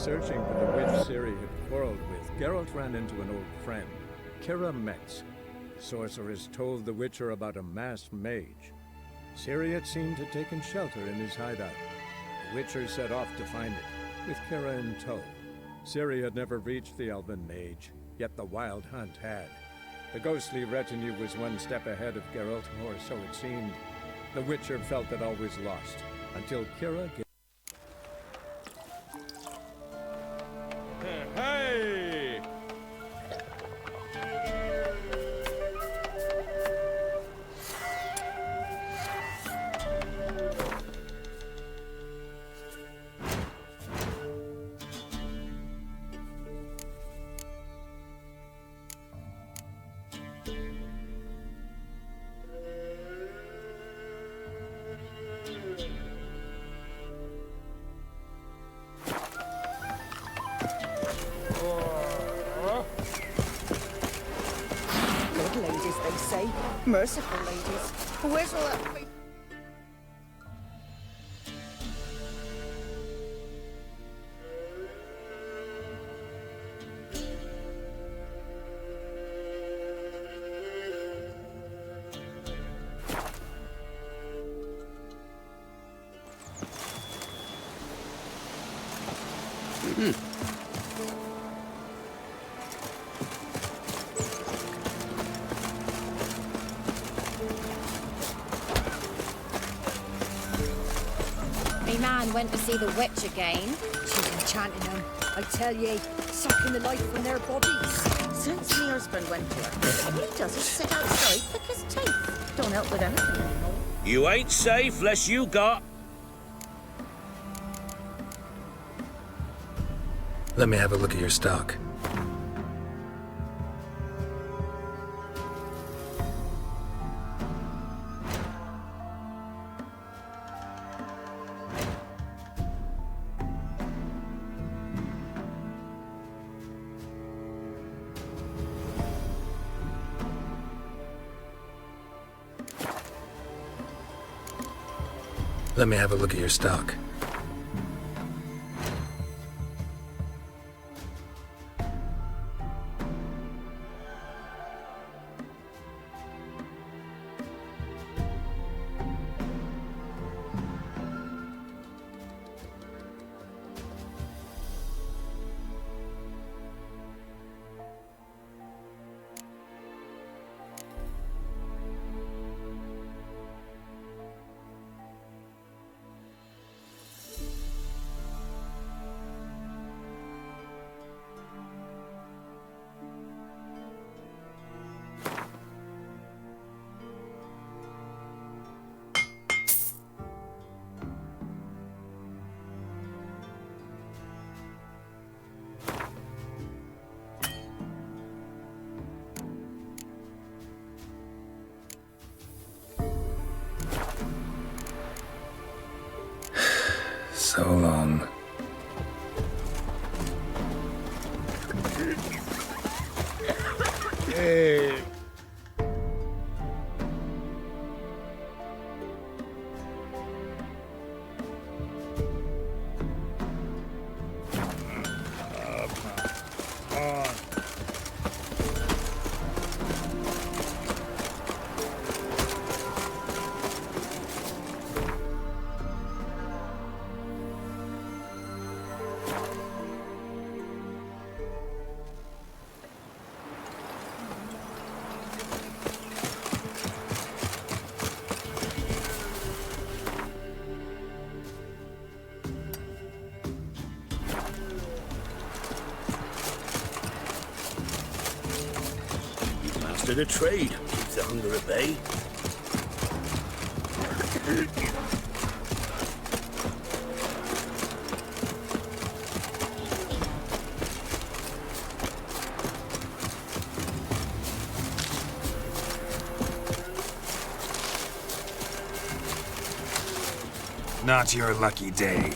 searching for the witch Ciri had quarreled with, Geralt ran into an old friend, Keira. Sorceress told the Witcher about a masked mage. Ciri had seemed to have taken shelter in his hideout. The Witcher set off to find it, with Keira in tow. Ciri had never reached the elven mage, yet the wild hunt had. The ghostly retinue was one step ahead of Geralt, or so it seemed. The Witcher felt that all was lost, until Keira gave... Hey! Ladies, they say. Merciful ladies. Where's all that... Me man went to see the witch again. She's enchanting them. I tell ye, sucking the life from their bodies. Since me husband went to her, all he does is sit outside, pick his teeth. Don't help with anything anymore. You ain't safe less you got... Let me have a look at your stock. Let me have a look at your stock. So long. Hey. The trade keeps the hunger at bay. Not your lucky day.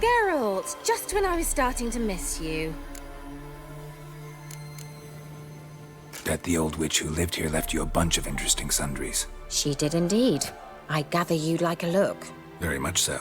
Geralt, just when I was starting to miss you. Bet the old witch who lived here left you a bunch of interesting sundries. She did indeed. I gather you'd like a look. Very much so.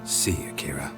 See you, Keira.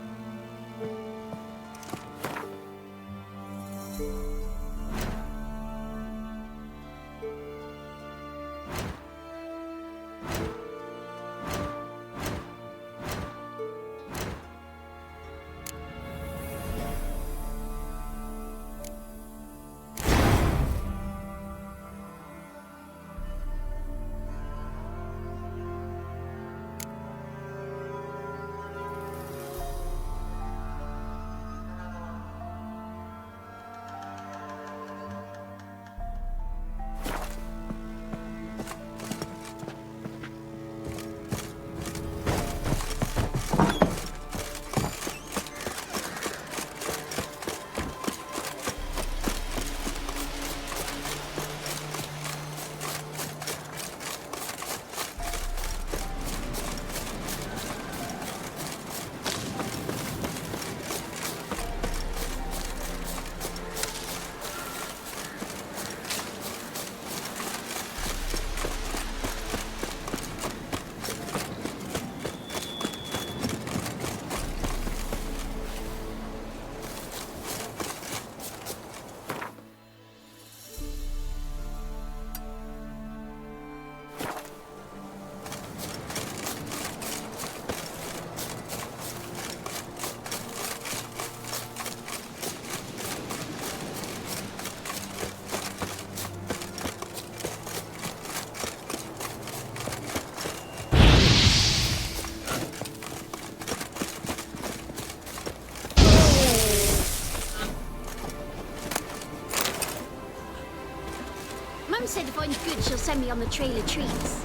Mum said if I'm good, she'll send me on the trail of treats.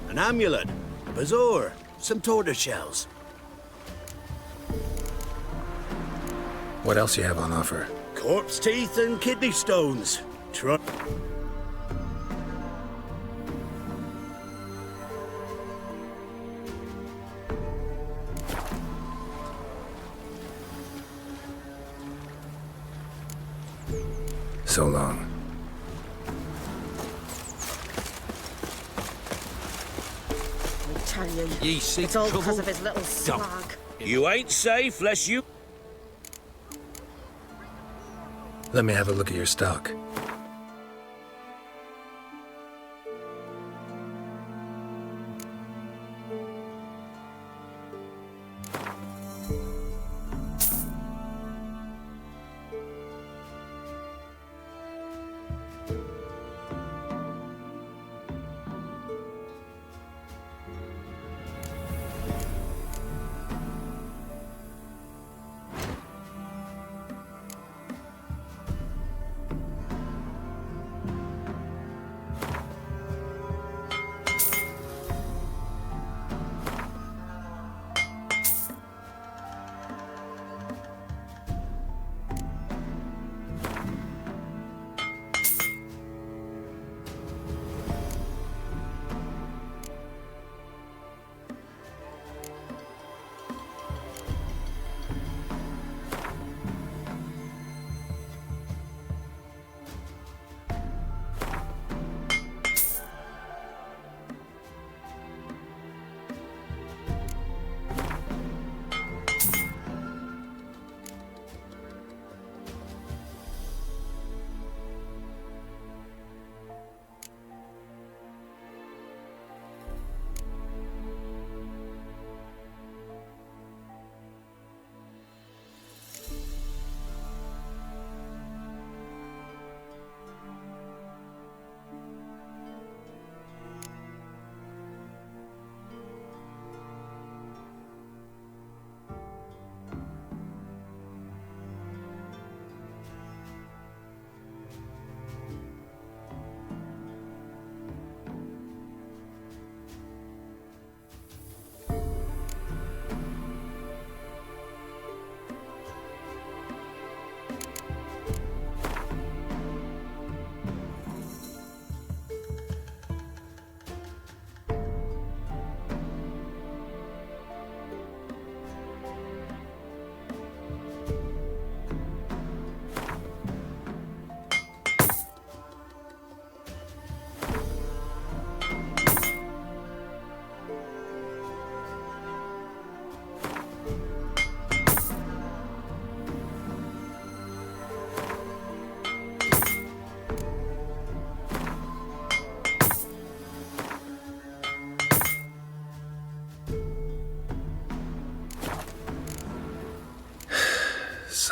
An amulet, a bazaar, some tortoise shells. What else you have on offer? Corpse teeth and kidney stones. So long. I tell you, Ye seek it's all trouble? because of his little slag. You ain't safe lest you... Let me have a look at your stock.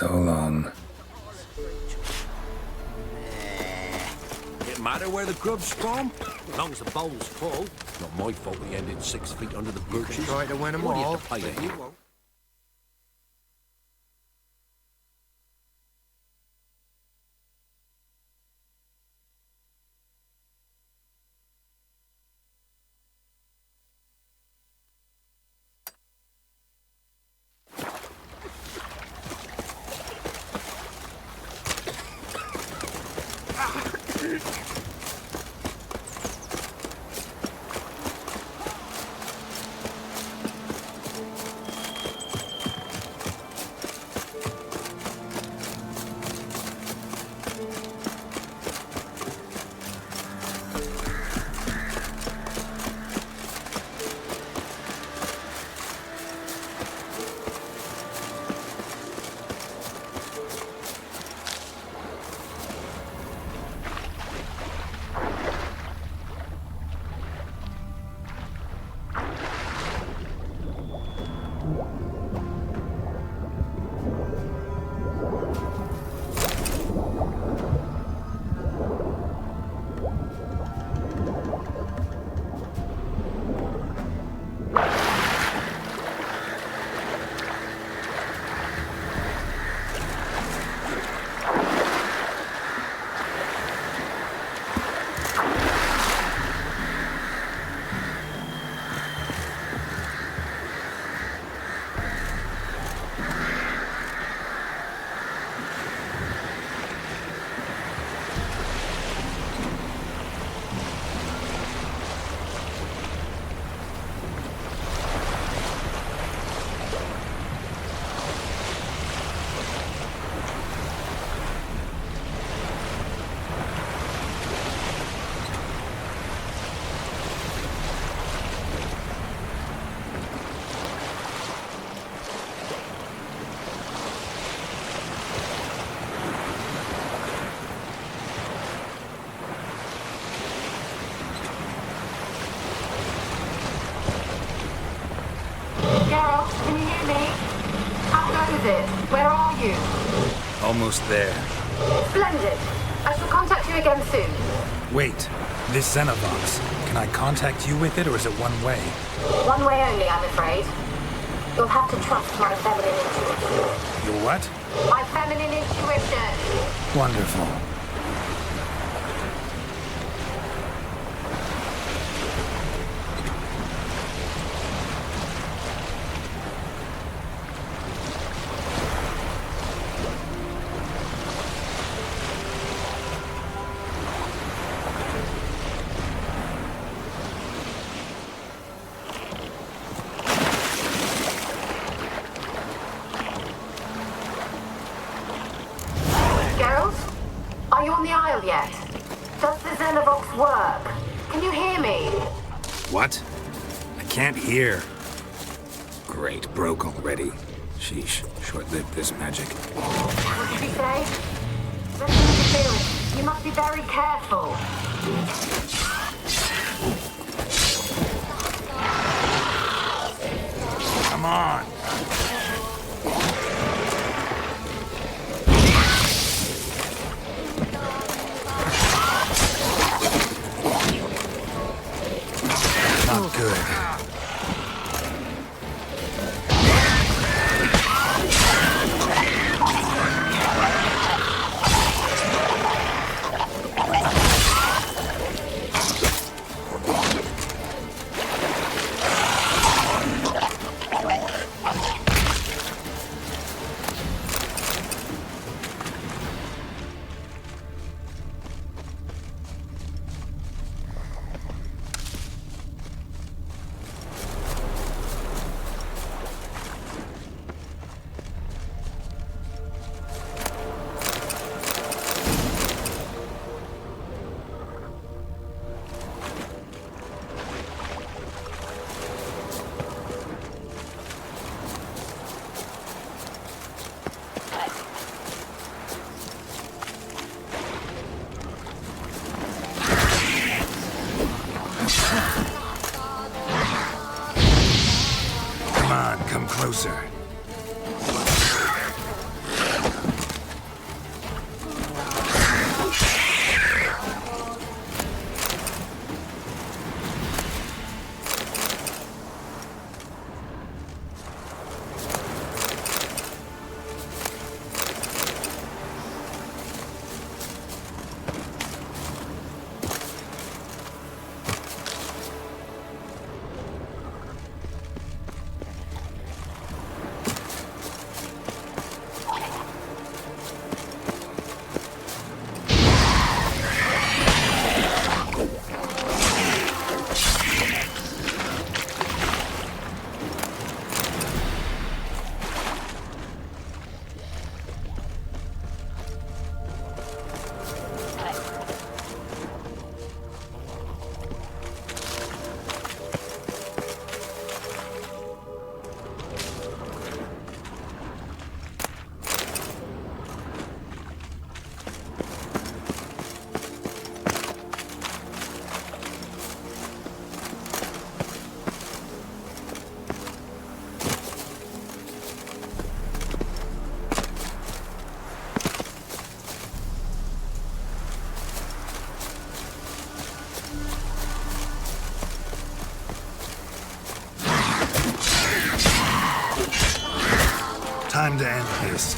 So long. It matter where the grub's from? As long as the bowl's full. Not my fault we ended 6 feet under the birches. Try to win 'em What do you all. have to pay the hero? Can you hear me? How good is it? Where are you? Almost there. Splendid. I shall contact you again soon. Wait, this Xenovox. Can I contact you with it, or is it one way? One way only, I'm afraid. You'll have to trust my feminine intuition. Your what? My feminine intuition. Wonderful. Are you on the Isle yet? Does the Xenovox work? Can you hear me? What? I can't hear. Great, broke already. Sheesh, short-lived this magic. What did he say? There's an interference. You must be very careful. Come on! Not good. Come on, come closer. Time to end this.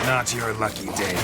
Not your lucky day.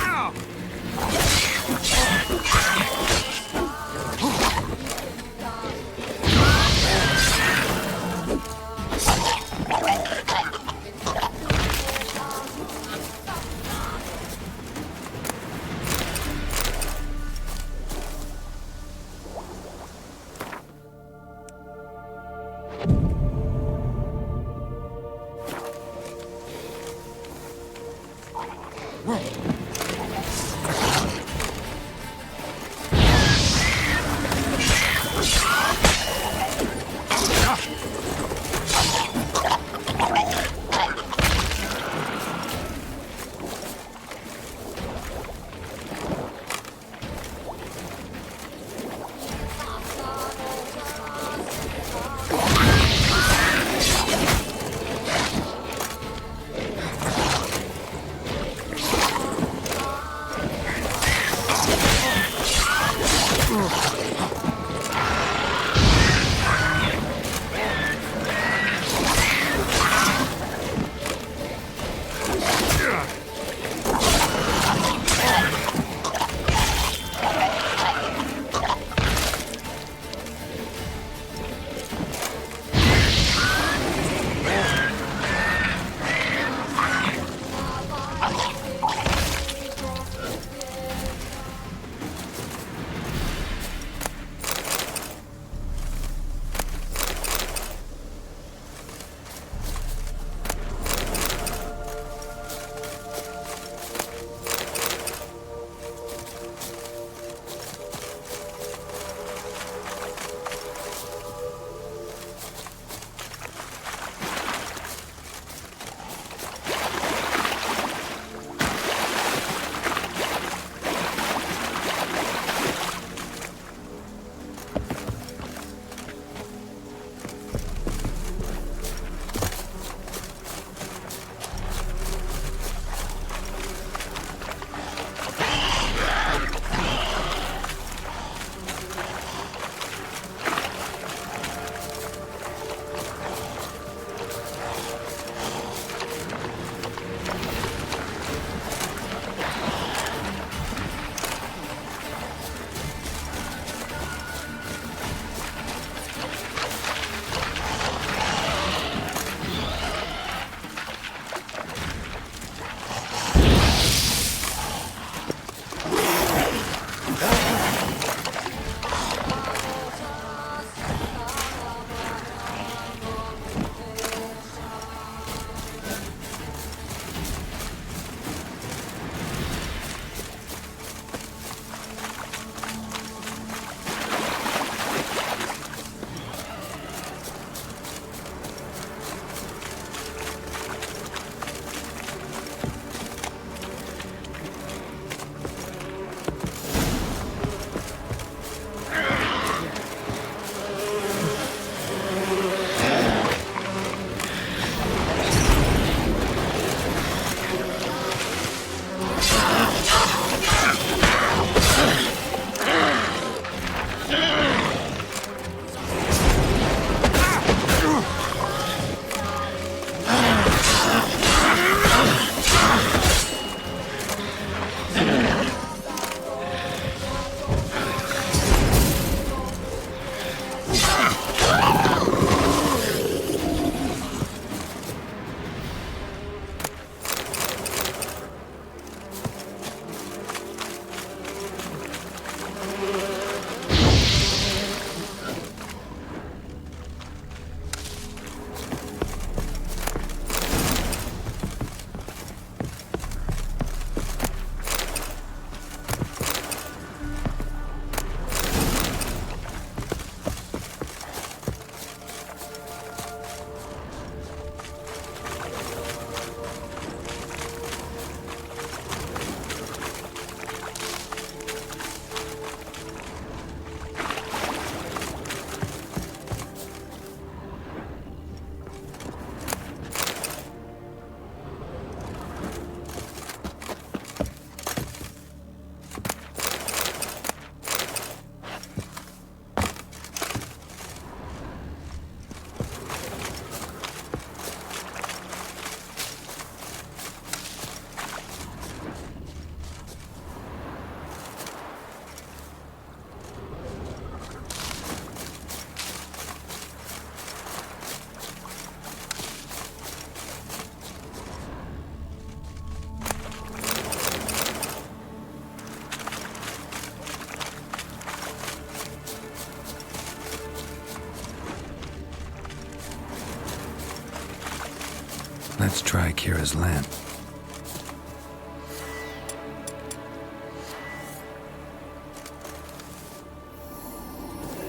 Let's try Keira's lamp.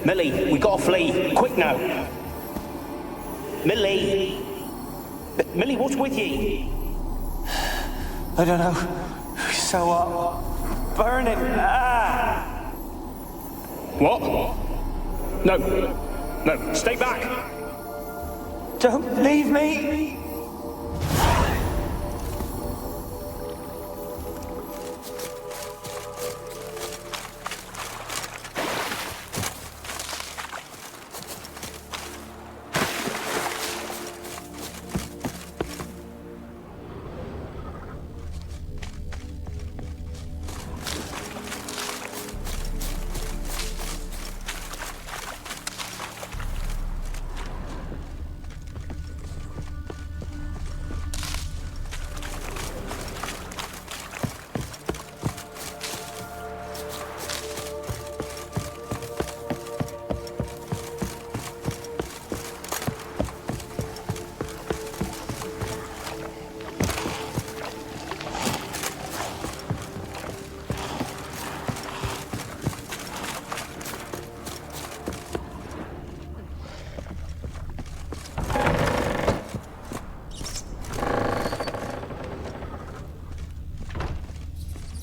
Millie, we gotta flee. Quick now. Millie! Millie, what's with you? I don't know. So what? Burning. Ah! What? No. No, stay back. Don't leave me.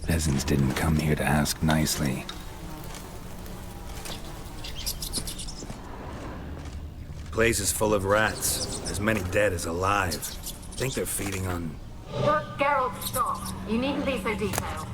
Peasants didn't come here to ask nicely. Place is full of rats. As many dead as alive. Think they're feeding on... Look, Geralt, stop. You needn't be so detailed.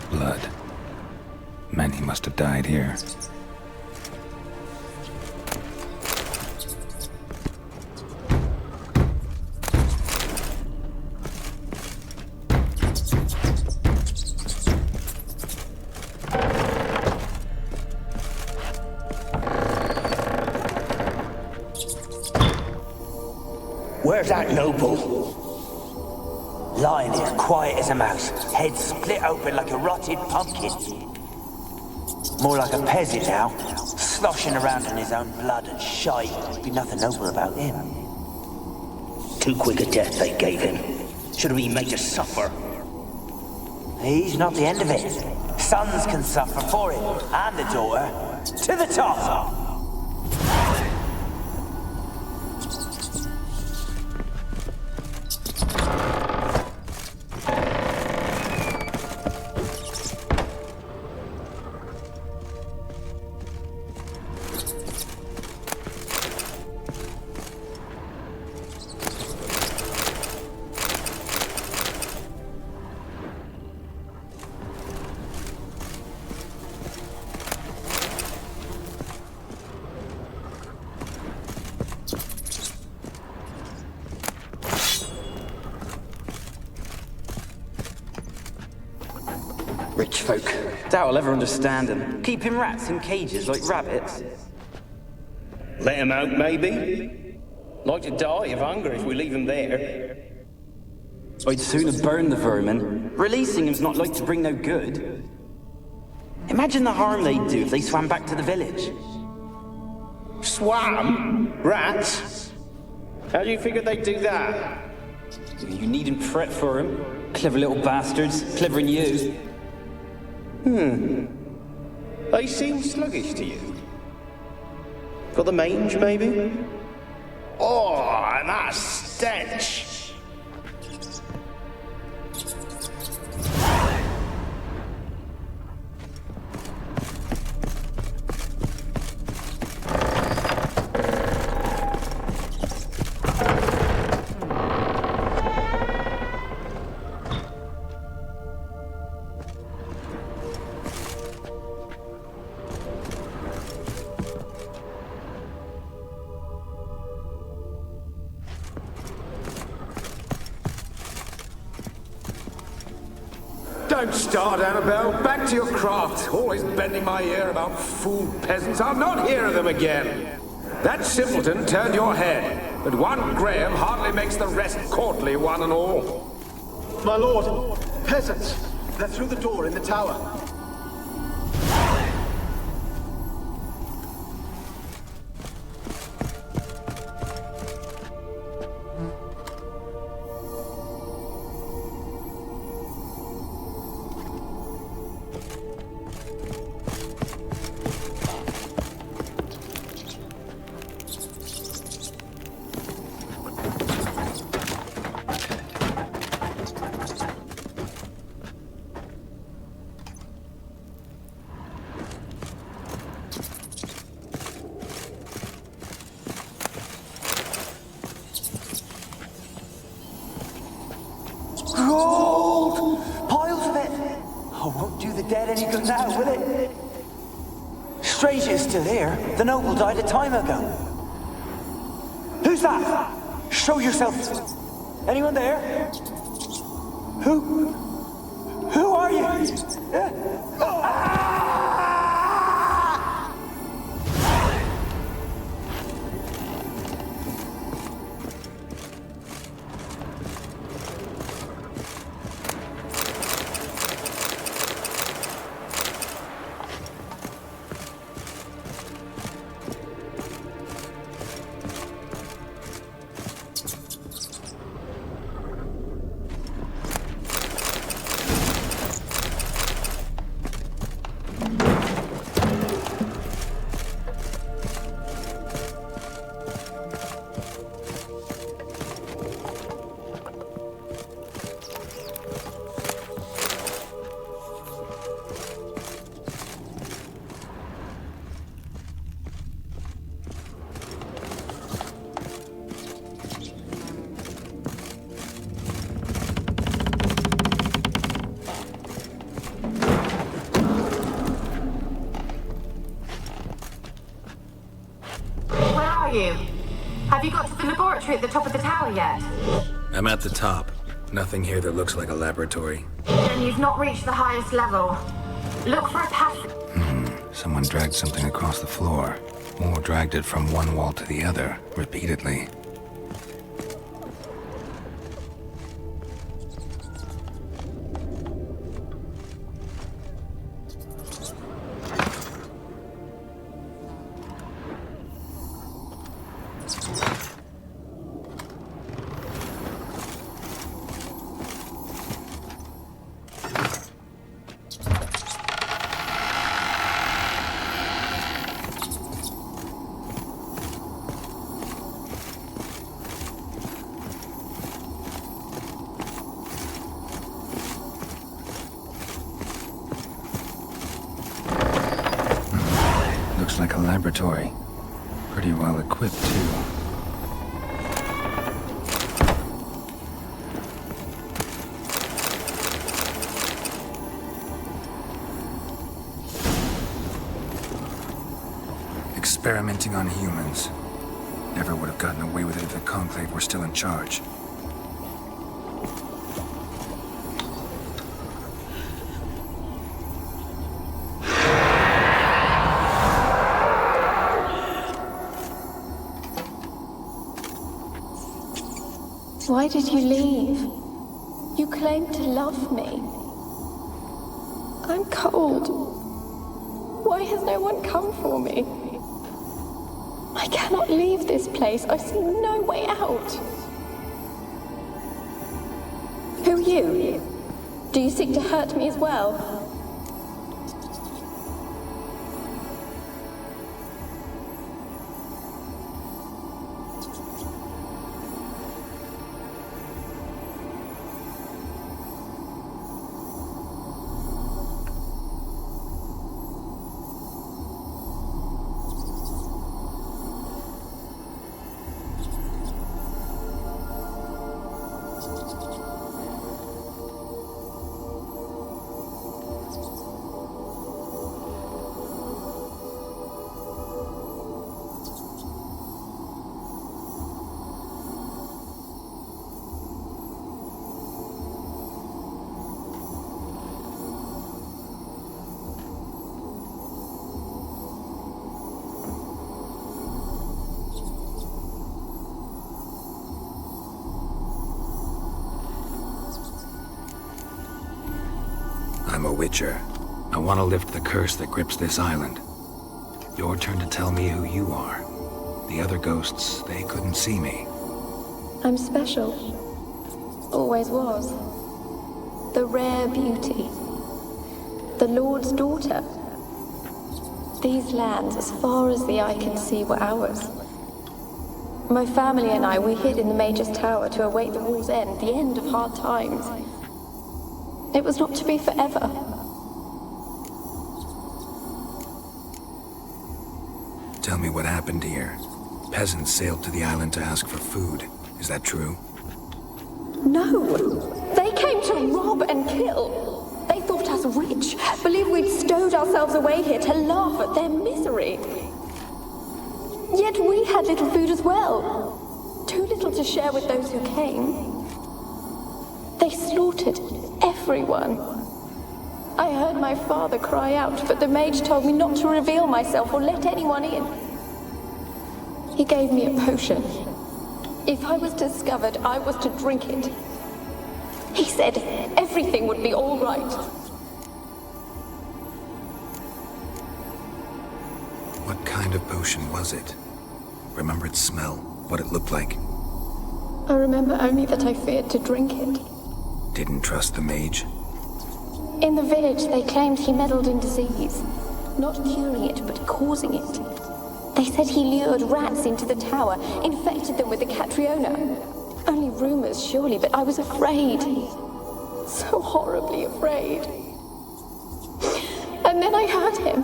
Blood. Many must have died here. Where's that noble? Lying here, quiet as a mouse, head split open like a rotted pumpkin. More like a peasant now, sloshing around in his own blood and shite. Be nothing noble about him. Too quick a death they gave him. Should have been made to suffer. He's not the end of it. Sons can suffer for it, and the daughter. To the top! Rich folk. Doubt I'll ever understand them. Keeping rats in cages like rabbits. Let him out, maybe? Like to die of hunger if we leave him there. I'd sooner burn the vermin. Releasing him's not like to bring no good. Imagine the harm they'd do if they swam back to the village. Swam? Rats? How do you figure they'd do that? You needn't fret for him. Clever little bastards. Clever than you. They seem sluggish to you. Got the mange, maybe? Oh, and that stench! Don't start, Annabelle. Back to your craft. Always bending my ear about fool peasants. I'll not hear of them again. That simpleton turned your head, but one Graham hardly makes the rest courtly, one and all. My lord, peasants. They're through the door in the tower. Still here. The noble died a time ago. Who's that? Show yourself. Anyone there? Who are you? Have you got to the laboratory at the top of the tower yet? I'm at the top. Nothing here that looks like a laboratory. Then you've not reached the highest level. Look for a passage. Someone dragged something across the floor. More dragged it from one wall to the other, repeatedly. Like a laboratory. Pretty well equipped, too. Experimenting on humans. Never would have gotten away with it if the Conclave were still in charge. Why did you leave? You claimed to love me. I'm cold. Why has no one come for me? I cannot leave this place. I see no way out. Who are you? Do you seek to hurt me as well? Witcher. I want to lift the curse that grips this island. Your turn to tell me who you are. The other ghosts, they couldn't see me. I'm special. Always was. The rare beauty. The Lord's daughter. These lands, as far as the eye can see, were ours. My family and I, we hid in the Mage's Tower to await the war's end, the end of hard times. It was not to be forever. Tell me what happened here. Peasants sailed to the island to ask for food. Is that true? No! They came to rob and kill. They thought us rich, believed we'd stowed ourselves away here to laugh at their misery. Yet we had little food as well. Too little to share with those who came. They slaughtered everyone. I heard my father cry out, but the mage told me not to reveal myself or let anyone in. He gave me a potion. If I was discovered, I was to drink it. He said everything would be all right. What kind of potion was it? Remember its smell? What it looked like? I remember only that I feared to drink it. Didn't trust the mage? In the village, they claimed he meddled in disease. Not curing it, but causing it. They said he lured rats into the tower, infected them with the Catriona. Only rumors, surely, but I was afraid. So horribly afraid. And then I heard him.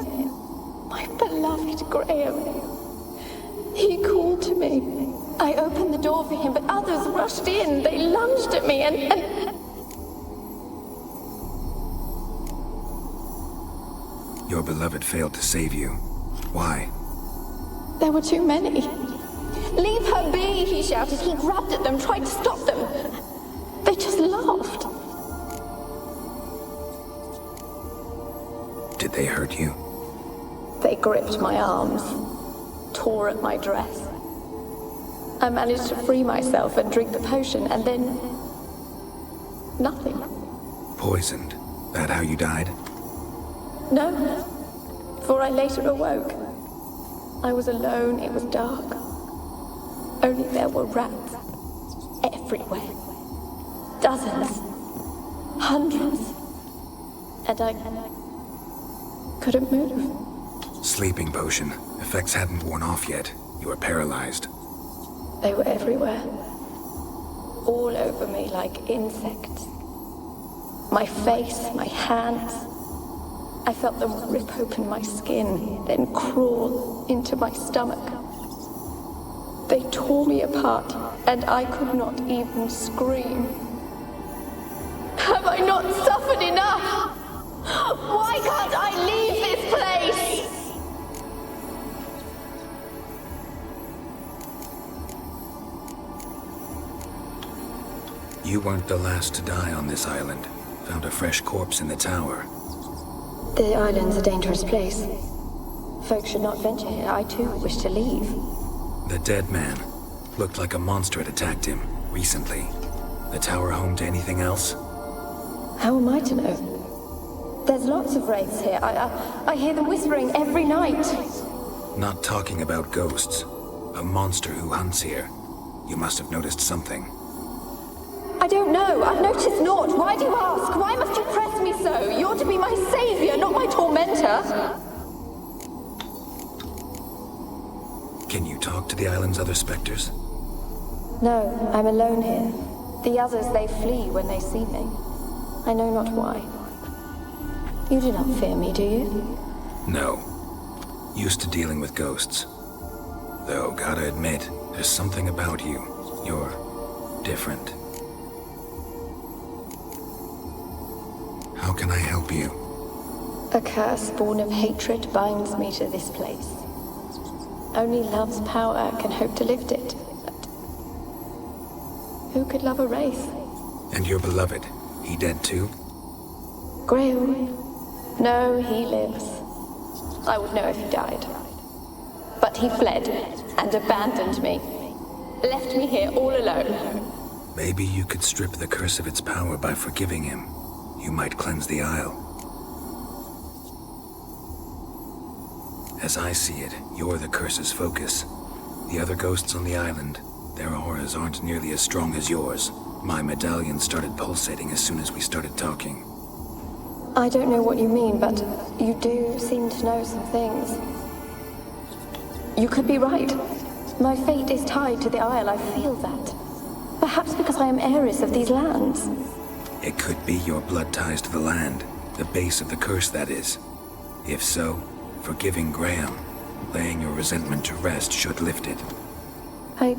My beloved Graham. He called to me. I opened the door for him, but others rushed in. They lunged at me and... Your beloved failed to save you. Why? There were too many. Leave her be, he shouted. He grabbed at them, tried to stop them. They just laughed. Did they hurt you? They gripped my arms, tore at my dress. I managed to free myself and drink the potion, and then... nothing. Poisoned? That how you died? No, for I later awoke. I was alone, it was dark. Only there were rats. Everywhere. Dozens. Hundreds. And I couldn't move. Sleeping potion. Effects hadn't worn off yet. You were paralyzed. They were everywhere. All over me like insects. My face, my hands. I felt them rip open my skin, then crawl into my stomach. They tore me apart, and I could not even scream. Have I not suffered enough? Why can't I leave this place? You weren't the last to die on this island. Found a fresh corpse in the tower. The island's a dangerous place. Folks should not venture here. I too wish to leave. The dead man. Looked like a monster had attacked him, recently. The tower home to anything else? How am I to know? There's lots of wraiths here. I hear them whispering every night. Not talking about ghosts. A monster who hunts here. You must have noticed something. I don't know. I've noticed naught. Why do you ask? Why must you press me so? You're to be my savior, not my tormentor. Can you talk to the island's other specters? No, I'm alone here. The others, they flee when they see me. I know not why. You do not fear me, do you? No. Used to dealing with ghosts. Though, gotta admit, there's something about you. You're different. How can I help you? A curse born of hatred binds me to this place. Only love's power can hope to lift it. But who could love a wraith? And your beloved, he dead too? Graham? No, he lives. I would know if he died. But he fled and abandoned me. Left me here all alone. Maybe you could strip the curse of its power by forgiving him. You might cleanse the Isle. As I see it, you're the curse's focus. The other ghosts on the island, their auras aren't nearly as strong as yours. My medallion started pulsating as soon as we started talking. I don't know what you mean, but you do seem to know some things. You could be right. My fate is tied to the Isle, I feel that. Perhaps because I am heiress of these lands. It could be your blood ties to the land, the base of the curse, that is. If so, forgiving Graham, laying your resentment to rest should lift it. I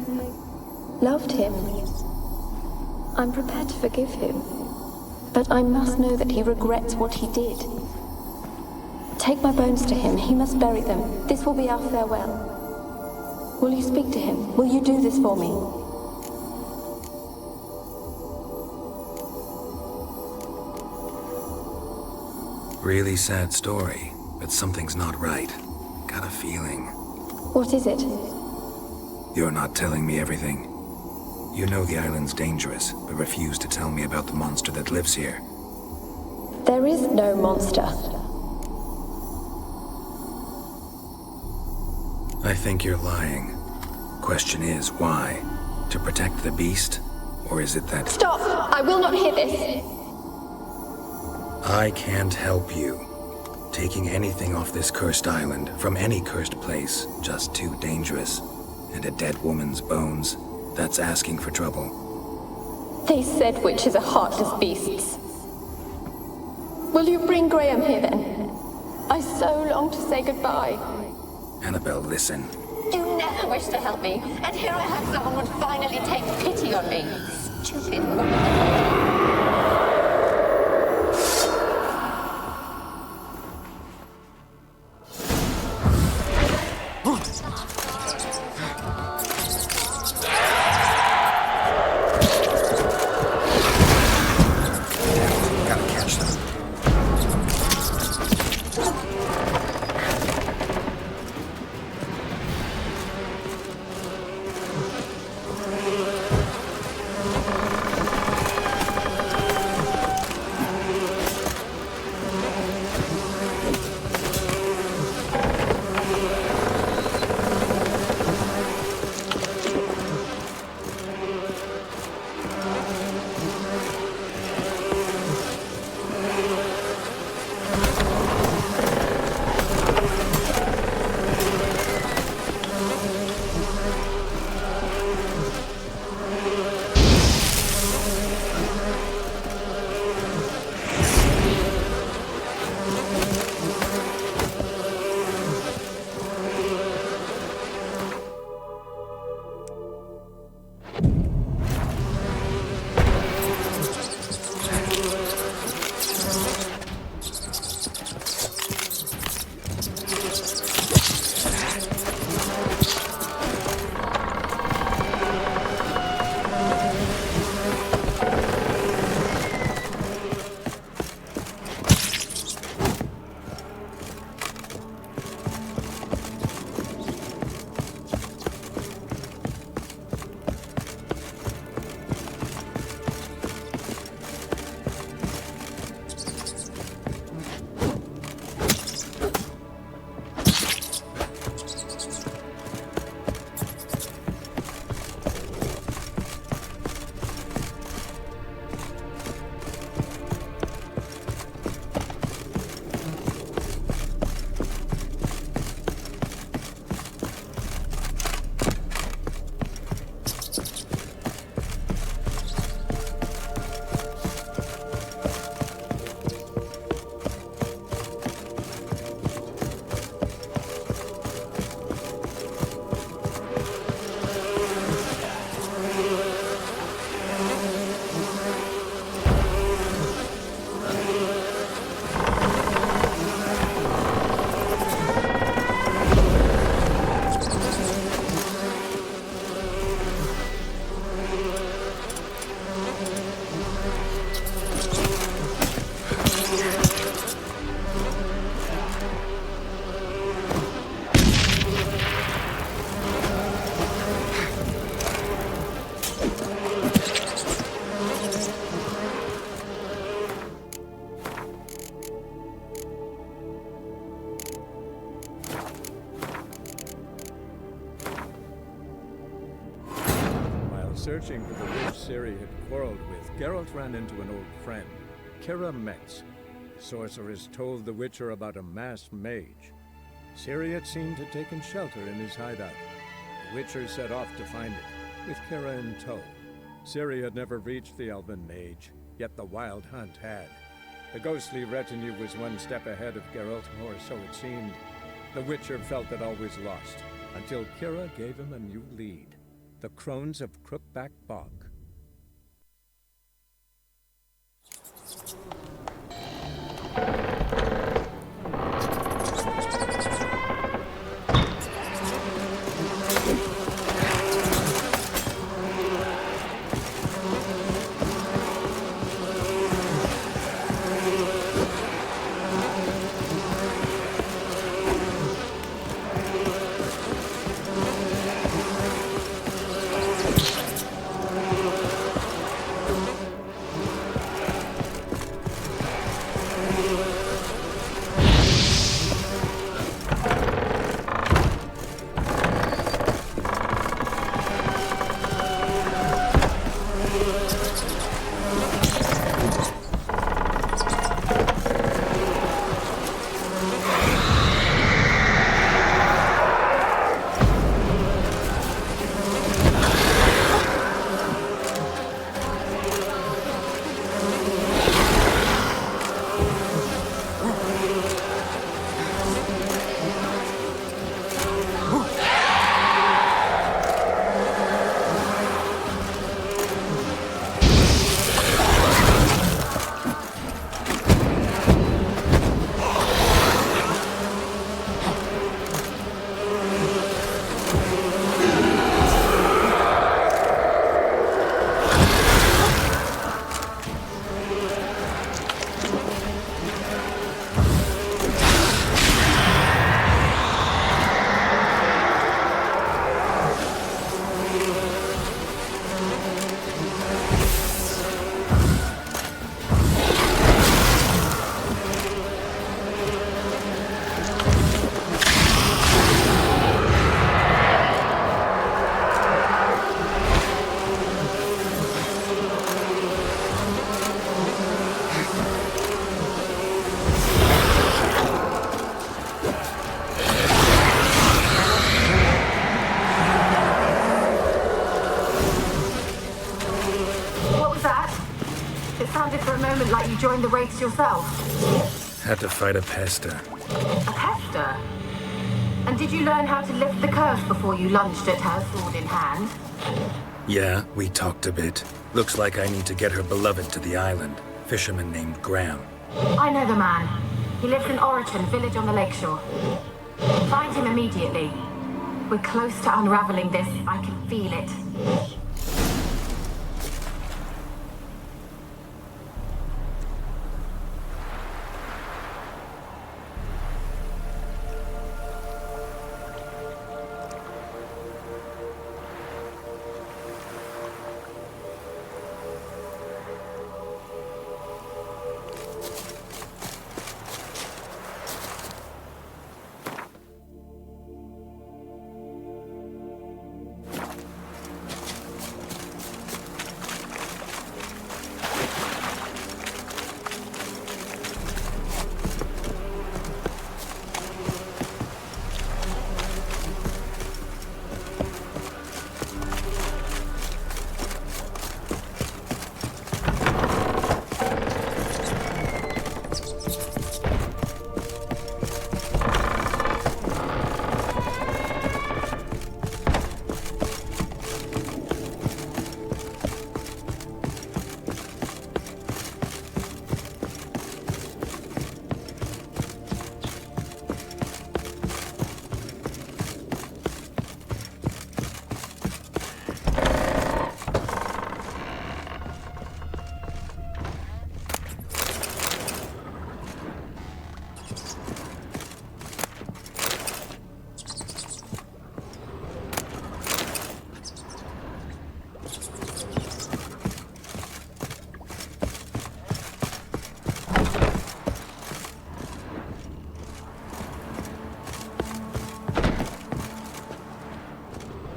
loved him. I'm prepared to forgive him. But I must know that he regrets what he did. Take my bones to him. He must bury them. This will be our farewell. Will you speak to him? Will you do this for me? Really sad story, but something's not right. Got a feeling. What is it? You're not telling me everything. You know the island's dangerous, but refuse to tell me about the monster that lives here. There is no monster. I think you're lying. Question is, why? To protect the beast? Or is it that... Stop! I will not hear this! I can't help you. Taking anything off this cursed island, from any cursed place, just too dangerous. And a dead woman's bones, that's asking for trouble. They said witches are heartless beasts. Will you bring Graham here then? I so long to say goodbye. Annabelle, listen. You never wished to help me, and here I have someone would finally take pity on me. Stupid woman. searching for the witch Ciri had quarreled with, Geralt ran into an old friend, Keira. The sorceress told the Witcher about a masked mage. Ciri had seemed to have taken shelter in his hideout. The Witcher set off to find it, with Keira in tow. Ciri had never reached the elven mage, yet the wild hunt had. The ghostly retinue was one step ahead of Geralt, or so it seemed. The Witcher felt that all was lost, until Keira gave him a new lead. The Crones of Crookback Bog. Like you joined the race yourself? Had to fight a Pesta. A Pesta? And did you learn how to lift the curse before you lunged at her, sword in hand? Yeah, we talked a bit. Looks like I need to get her beloved to the island. Fisherman named Graham. I know the man. He lives in Oriton, village on the lakeshore. Find him immediately. We're close to unraveling this. I can feel it.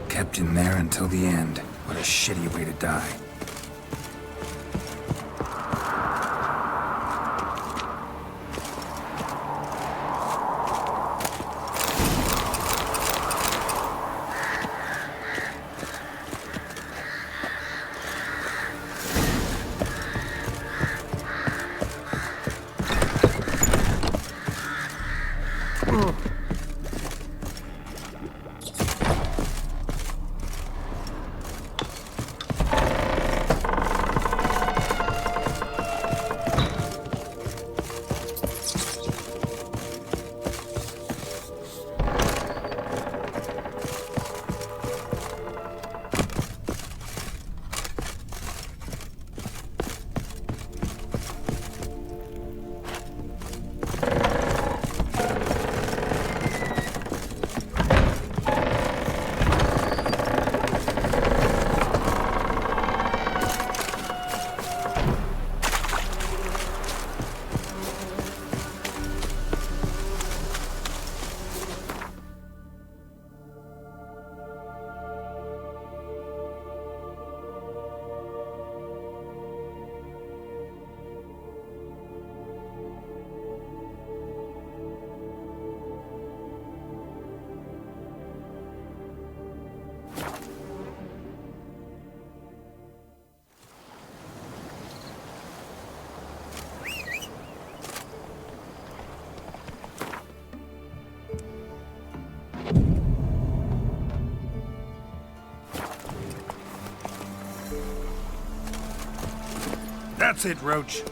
Kept in there until the end. What a shitty way to die. That's it, Roach.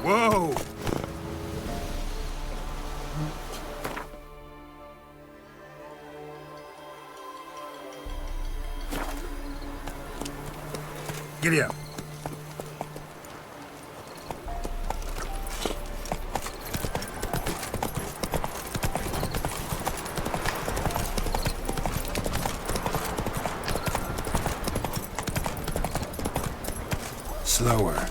Whoa! Giddy up. Slower.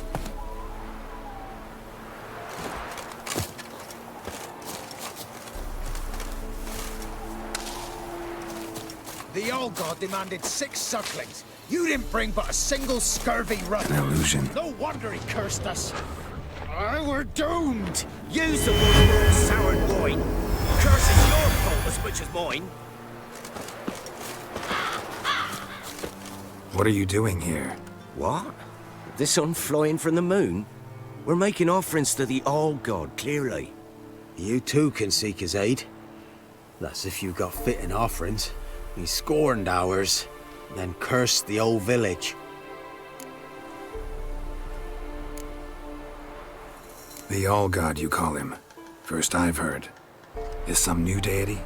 The old god demanded 6 sucklings. You didn't bring but a single scurvy run. An illusion. No wonder he cursed us. We're doomed. Use the one soured wine. Curse is your fault as much as mine. What are you doing here? What? The sun flying from the moon? We're making offerings to the All God, clearly. You too can seek his aid. That's if you've got fitting offerings. He scorned ours, then cursed the old village. The All-God, you call him. First I've heard. Is some new deity?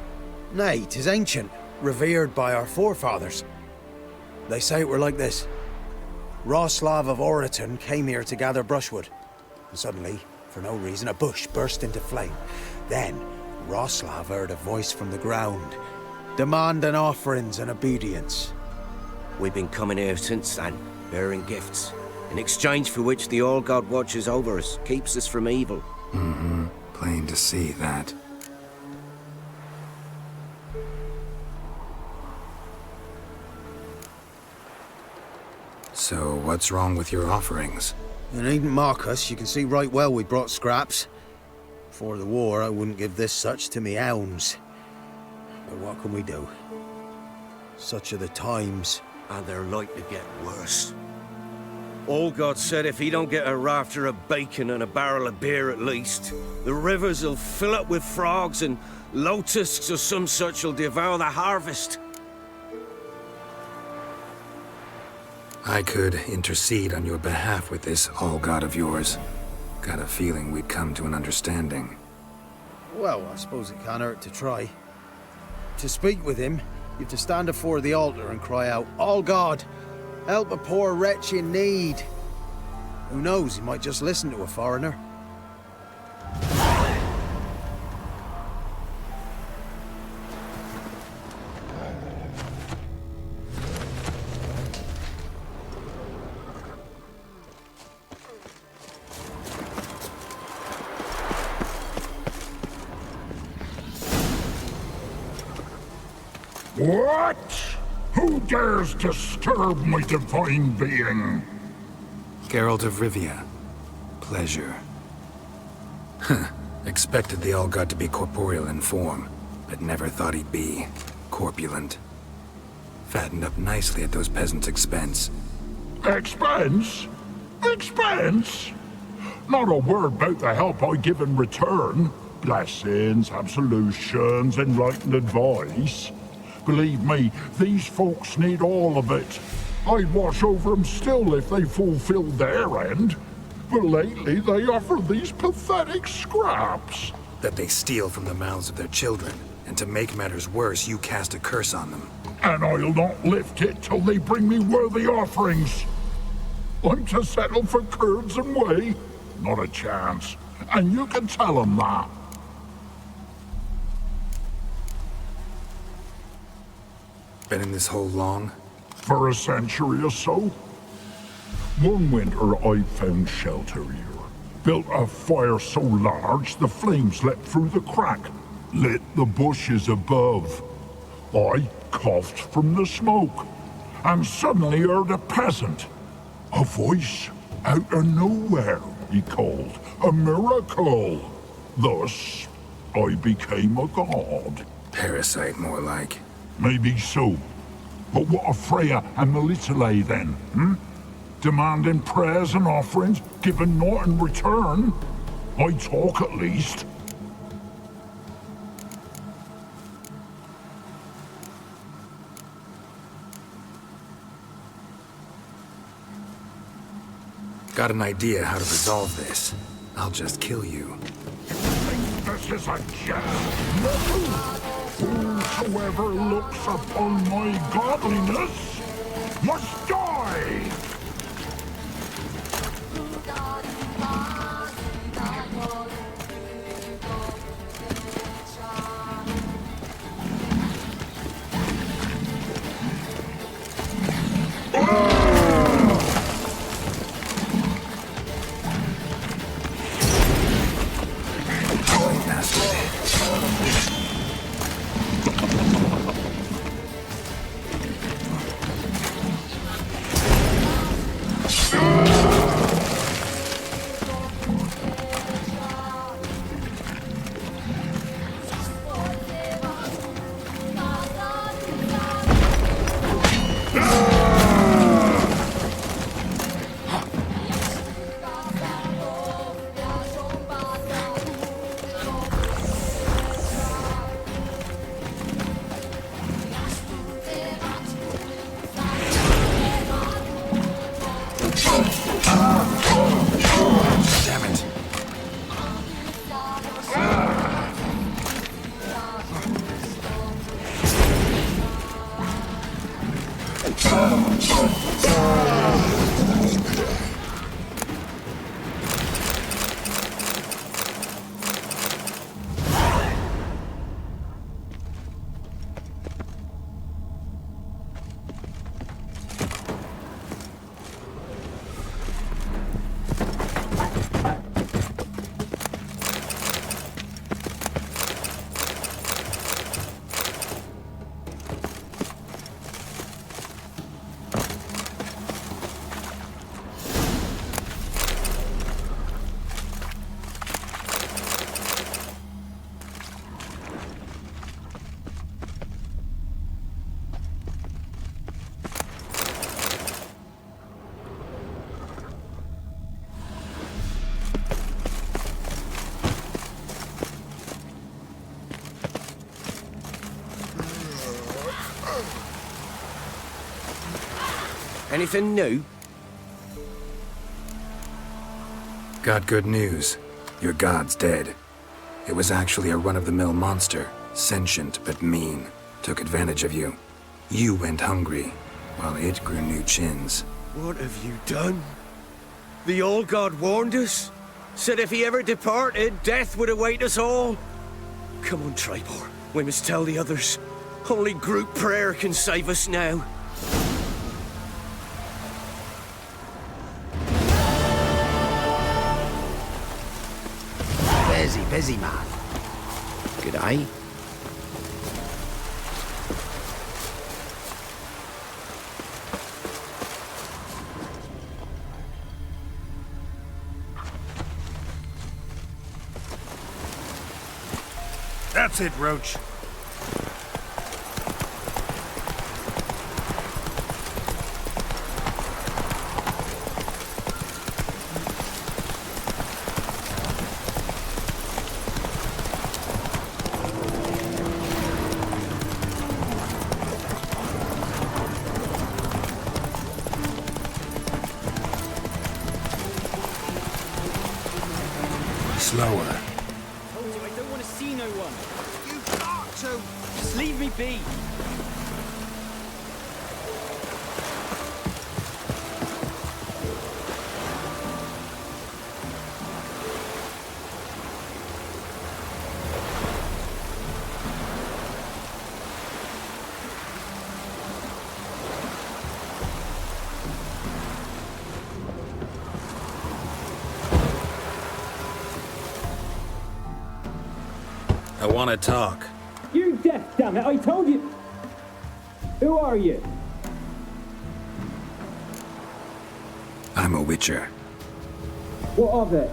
Nay, 'tis ancient, revered by our forefathers. They say it were like this. Roslav of Oriton came here to gather brushwood. And suddenly, for no reason, a bush burst into flame. Then, Roslav heard a voice from the ground, demanding offerings and obedience. We've been coming here since then, bearing gifts, in exchange for which the All-God watches over us, keeps us from evil. Mm-hmm. Plain to see that. So, what's wrong with your offerings? You needn't mock us, you can see right well we brought scraps. Before the war, I wouldn't give this such to me hounds. But what can we do? Such are the times. And they're like to get worse. All God said if he don't get a rafter of bacon and a barrel of beer at least, the rivers will fill up with frogs and locusts or some such will devour the harvest. I could intercede on your behalf with this All-God of yours. Got a feeling we'd come to an understanding. Well, I suppose it can't hurt to try. To speak with him, You have to stand before the altar and cry out, "Oh God, help a poor wretch in need." Who knows, he might just listen to a foreigner. What? Who dares disturb my divine being? Geralt of Rivia. Pleasure. Expected the All-God to be corporeal in form, but never thought he'd be corpulent. Fattened up nicely at those peasants' expense. Expense? Expense? Not a word about the help I give in return. Blessings, absolutions, enlightened advice. Believe me, these folks need all of it. I'd watch over them still if they fulfilled their end. But lately they offer these pathetic scraps. That they steal from the mouths of their children, and to make matters worse, you cast a curse on them. And I'll not lift it till they bring me worthy offerings. I'm to settle for curds and whey? Not a chance. And you can tell them that. Been in this hole long? For a century or so. One winter I found shelter here. Built a fire so large the flames leapt through the crack, lit the bushes above. I coughed from the smoke, and suddenly heard a peasant. A voice out of nowhere, he called. A miracle. Thus, I became a god. Parasite, more like. Maybe so. But what of Freya and Melitele then, Demanding prayers and offerings, giving naught in return? I talk at least. Got an idea how to resolve this. I'll just kill you. This is a jab. Whosoever looks upon my godliness must die! Anything new? Got good news. Your god's dead. It was actually a run-of-the-mill monster. Sentient, but mean. Took advantage of you. You went hungry, while it grew new chins. What have you done? The old god warned us. Said if he ever departed, death would await us all. Come on, Tribor. We must tell the others. Only group prayer can save us now. Busy, busy man. Good eye. That's it, Roach. Slower. Told you I don't want to see no one. You've got to. Just leave me be. I want to talk. You're deaf, damn it! I told you. Who are you? I'm a witcher. What of it?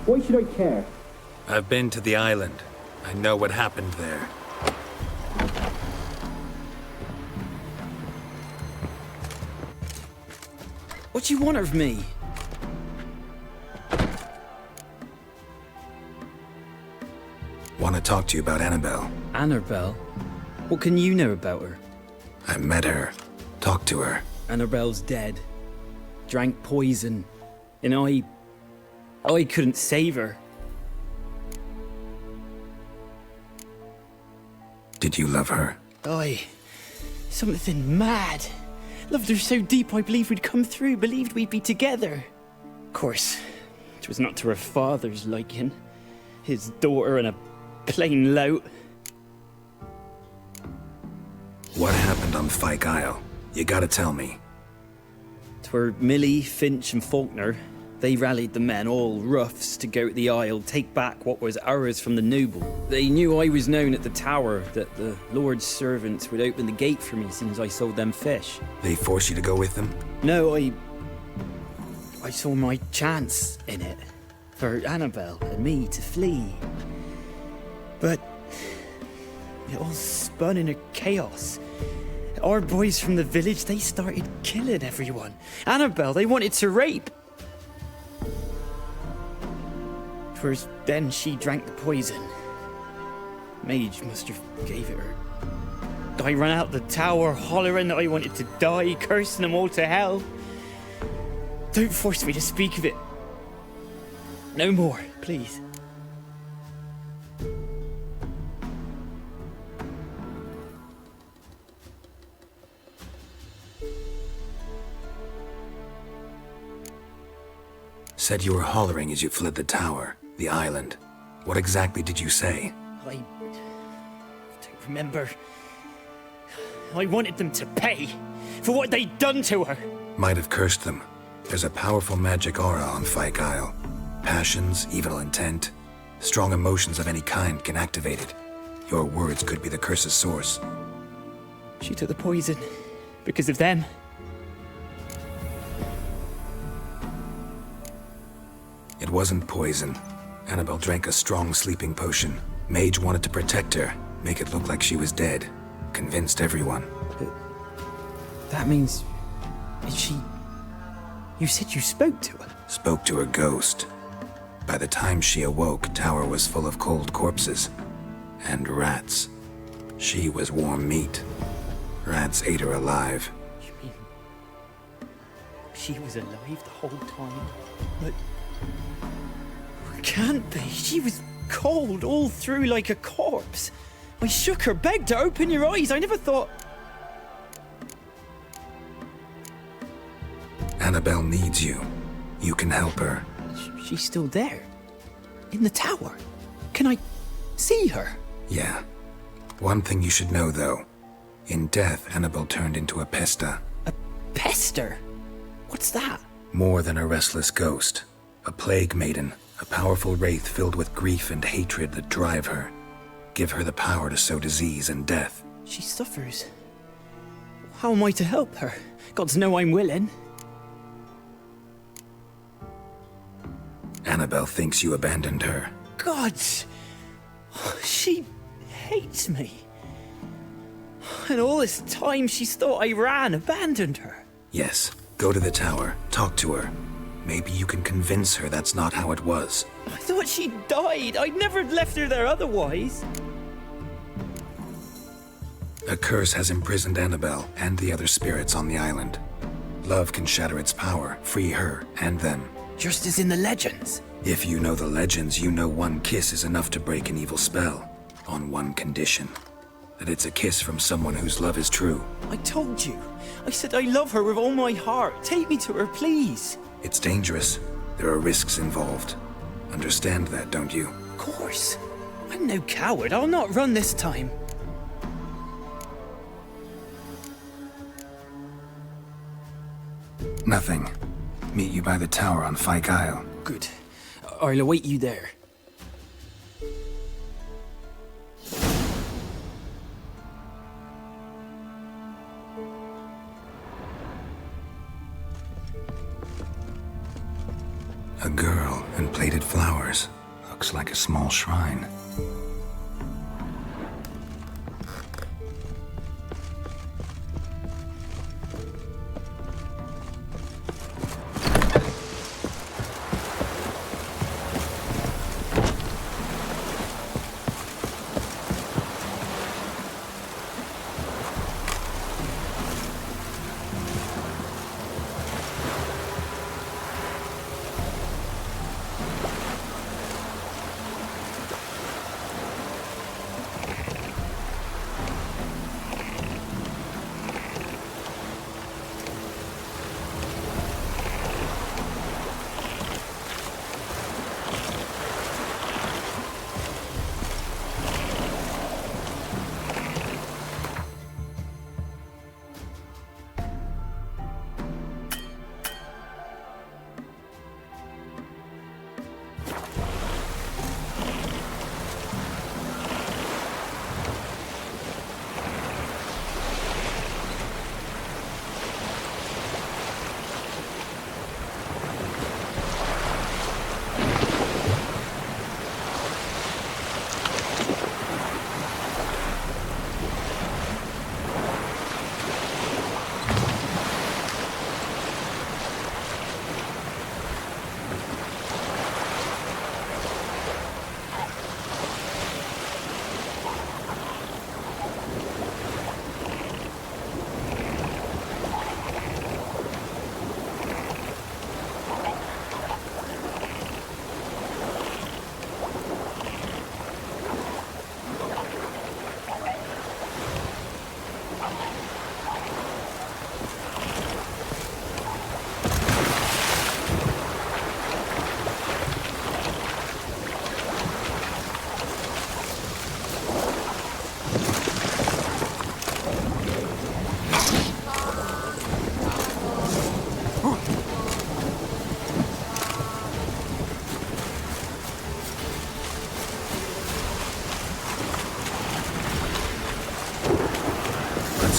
Why should I care? I've been to the island. I know what happened there. What do you want of me? Want to talk to you about Annabelle. Annabelle? What can you know about her? I met her. Talked to her. Annabelle's dead. Drank poison. And I couldn't save her. Did you love her? Something mad. Loved her so deep I believed we'd come through, believed we'd be together. Of course, it was not to her father's liking. His daughter and a plain lout. What happened on Fyke Isle? You gotta tell me. 'Twere Millie, Finch and Faulkner. They rallied the men, all roughs, to go to the Isle, take back what was ours from the noble. They knew I was known at the tower, that the Lord's servants would open the gate for me since I sold them fish. They forced you to go with them? No, I saw my chance in it. For Annabelle and me to flee. But it all spun in a chaos. Our boys from the village, they started killing everyone. Annabelle, they wanted to rape. 'Twas then she drank the poison. Mage must have gave it her. I ran out the tower hollering that I wanted to die, cursing them all to hell. Don't force me to speak of it. No more, please. Said you were hollering as you fled the tower, the island. What exactly did you say? I don't remember. I wanted them to pay for what they'd done to her. Might have cursed them. There's a powerful magic aura on Fyke Isle. Passions, evil intent, strong emotions of any kind can activate it. Your words could be the curse's source. She took the poison because of them. It wasn't poison. Annabelle drank a strong sleeping potion. Mage wanted to protect her, make it look like she was dead. Convinced everyone. But that means... You said you spoke to her? Spoke to her ghost. By the time she awoke, tower was full of cold corpses. And rats. She was warm meat. Rats ate her alive. You mean... she was alive the whole time? But... can't be. She was cold all through like a corpse. I shook her, begged her, open your eyes. I never thought... Annabelle needs you. You can help her. She's still there? In the tower? Can I see her? Yeah. One thing you should know, though. In death, Annabelle turned into a Pesta. A Pesta? What's that? More than a restless ghost. A plague maiden. A powerful wraith filled with grief and hatred that drive her. Give her the power to sow disease and death. She suffers. How am I to help her? Gods know I'm willing. Annabelle thinks you abandoned her. Gods! She hates me. And all this time she's thought I abandoned her. Yes. Go to the tower. Talk to her. Maybe you can convince her that's not how it was. I thought she died. I'd never left her there otherwise. A curse has imprisoned Annabelle and the other spirits on the island. Love can shatter its power, free her and them. Just as in the legends. If you know the legends, you know one kiss is enough to break an evil spell. On one condition. That it's a kiss from someone whose love is true. I told you. I said I love her with all my heart. Take me to her, please. It's dangerous. There are risks involved. Understand that, don't you? Of course. I'm no coward. I'll not run this time. Nothing. Meet you by the tower on Fyke Isle. Good. I'll await you there. A girl and plated flowers. Looks like a small shrine.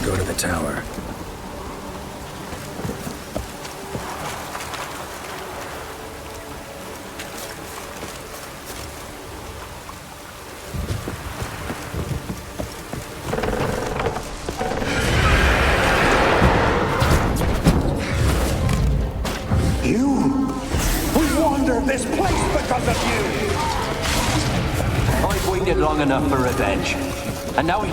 Go to the tower. We wandered this place because of you! I've waited long enough for revenge. And now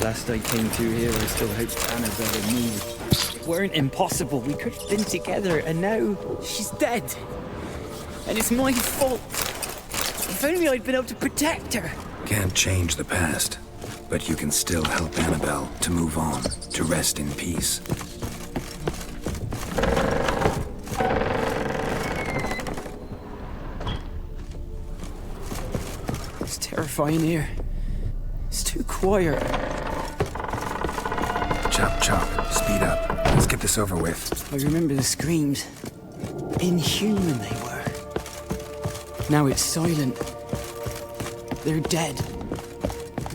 Last I came to here, I still hoped Annabelle and me weren't impossible. We could have been together, and now she's dead. And it's my fault. If only I'd been able to protect her. Can't change the past, But you can still help Annabelle to move on, to rest in peace. It's terrifying here. It's too quiet. Chop, chop. Speed up. Let's get this over with. I remember the screams. Inhuman they were. Now it's silent. They're dead.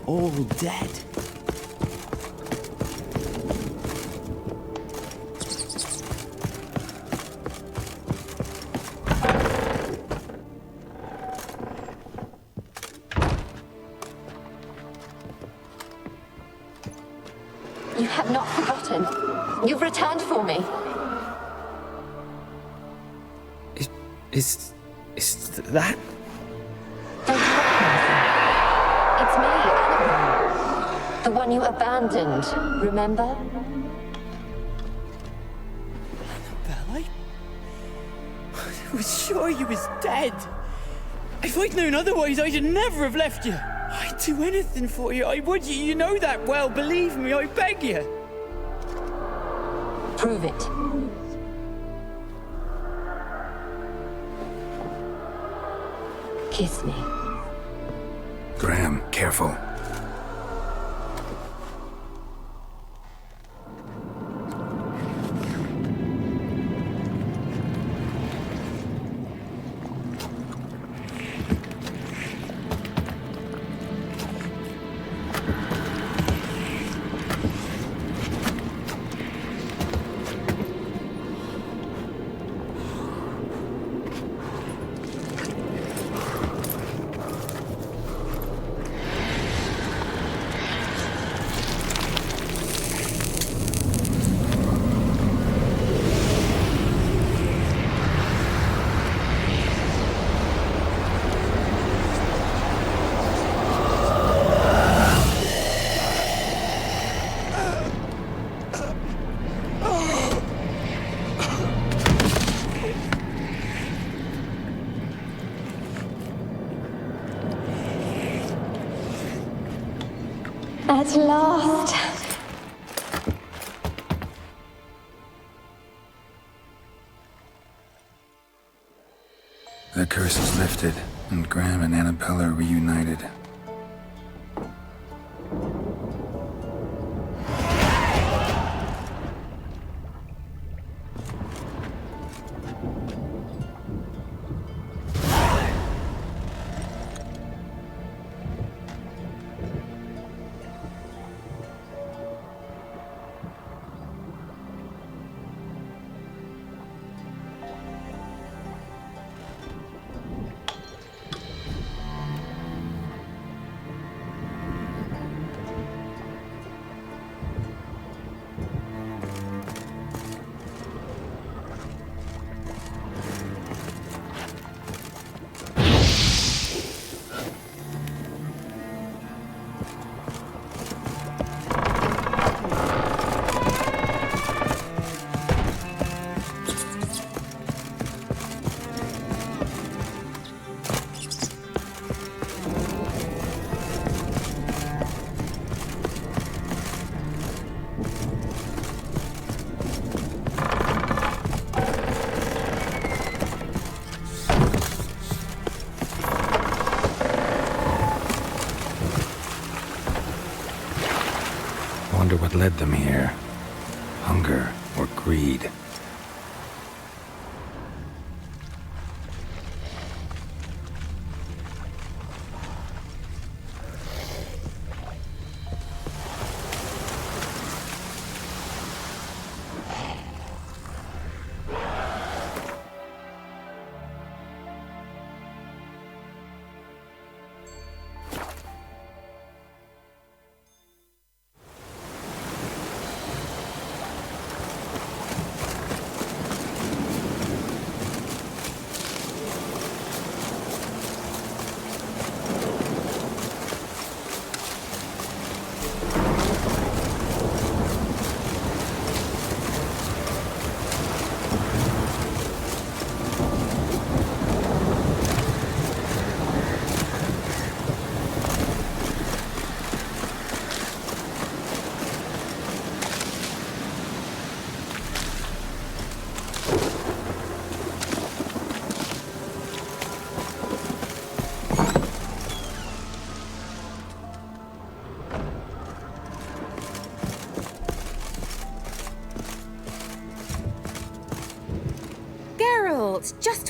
All dead. You have not forgotten. You've returned for me. Is that? It's me, Annabelle. The one you abandoned, remember? Annabelle, I was sure you was dead. If I'd known otherwise, I'd never have left you. I'd do anything for you. I would. You know that well. Believe me, I beg you. Prove it. Kiss me. Graham, careful. At last. The curse is lifted, and Graham and Annabelle are reunited. Wonder what led them here. Hunger or greed?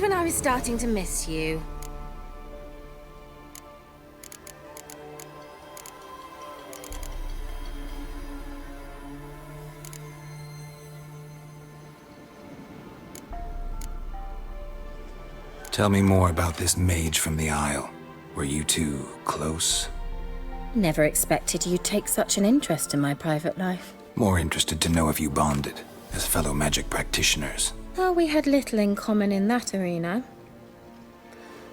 when I was starting to miss you. Tell me more about this mage from the Isle. Were you two close? Never expected you'd take such an interest in my private life. More interested to know if you bonded, as fellow magic practitioners. Oh, we had little in common in that arena.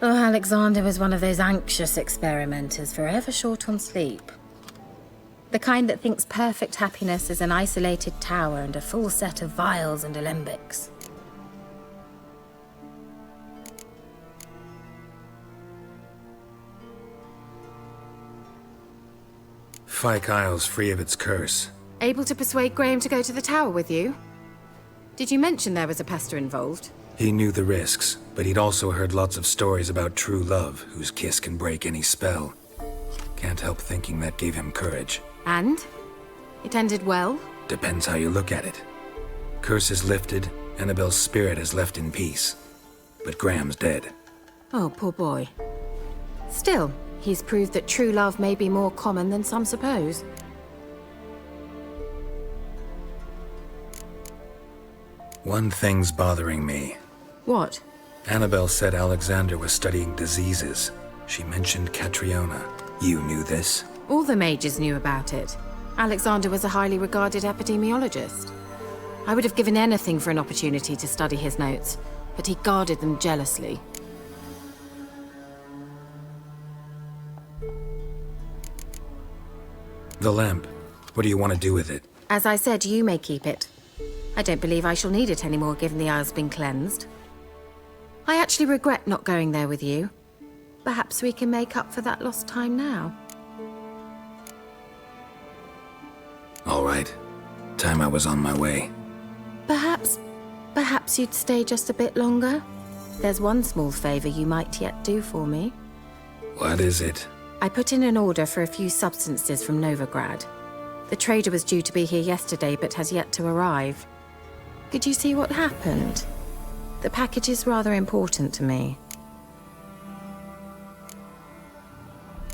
Oh, Alexander was one of those anxious experimenters, forever short on sleep. The kind that thinks perfect happiness is an isolated tower and a full set of vials and alembics. Fyke Isle's free of its curse. Able to persuade Graham to go to the tower with you? Did you mention there was a Pesta involved? He knew the risks, but he'd also heard lots of stories about true love, whose kiss can break any spell. Can't help thinking that gave him courage. And? It ended well? Depends how you look at it. Curse is lifted, Annabelle's spirit is left in peace. But Graham's dead. Oh, poor boy. Still, he's proved that true love may be more common than some suppose. One thing's bothering me. What? Annabelle said Alexander was studying diseases. She mentioned Catriona. You knew this? All the mages knew about it. Alexander was a highly regarded epidemiologist. I would have given anything for an opportunity to study his notes, but he guarded them jealously. The lamp. What do you want to do with it? As I said, you may keep it. I don't believe I shall need it anymore, given the Isle's been cleansed. I actually regret not going there with you. Perhaps we can make up for that lost time now. All right. Time I was on my way. Perhaps you'd stay just a bit longer? There's one small favor you might yet do for me. What is it? I put in an order for a few substances from Novigrad. The trader was due to be here yesterday, but has yet to arrive. Could you see what happened? The package is rather important to me.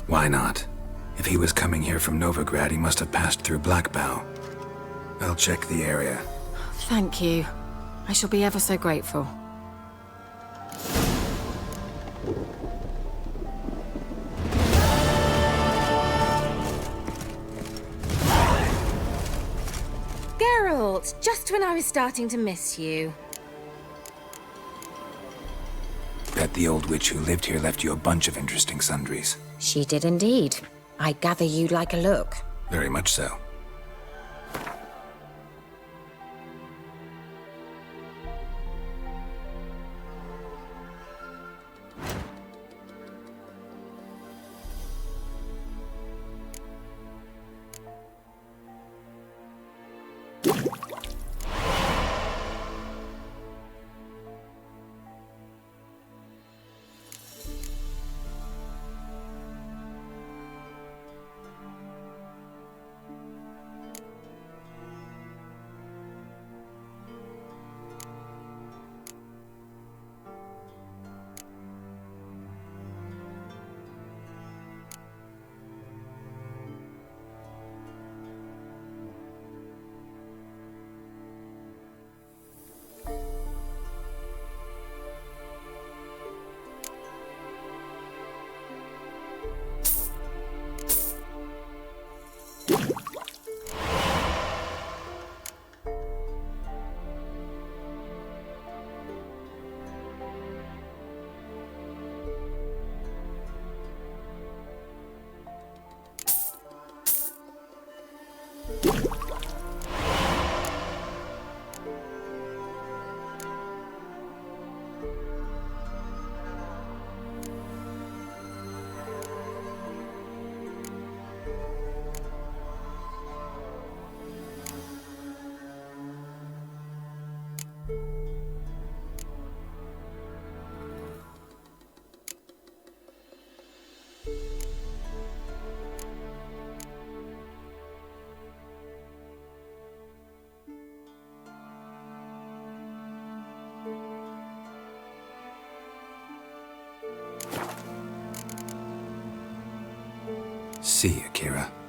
Why not? If he was coming here from Novigrad, he must have passed through Blackbow. I'll check the area. Thank you. I shall be ever so grateful. Geralt, just when I was starting to miss you. Bet the old witch who lived here left you a bunch of interesting sundries. She did indeed. I gather you'd like a look. Very much so. see you, Keira.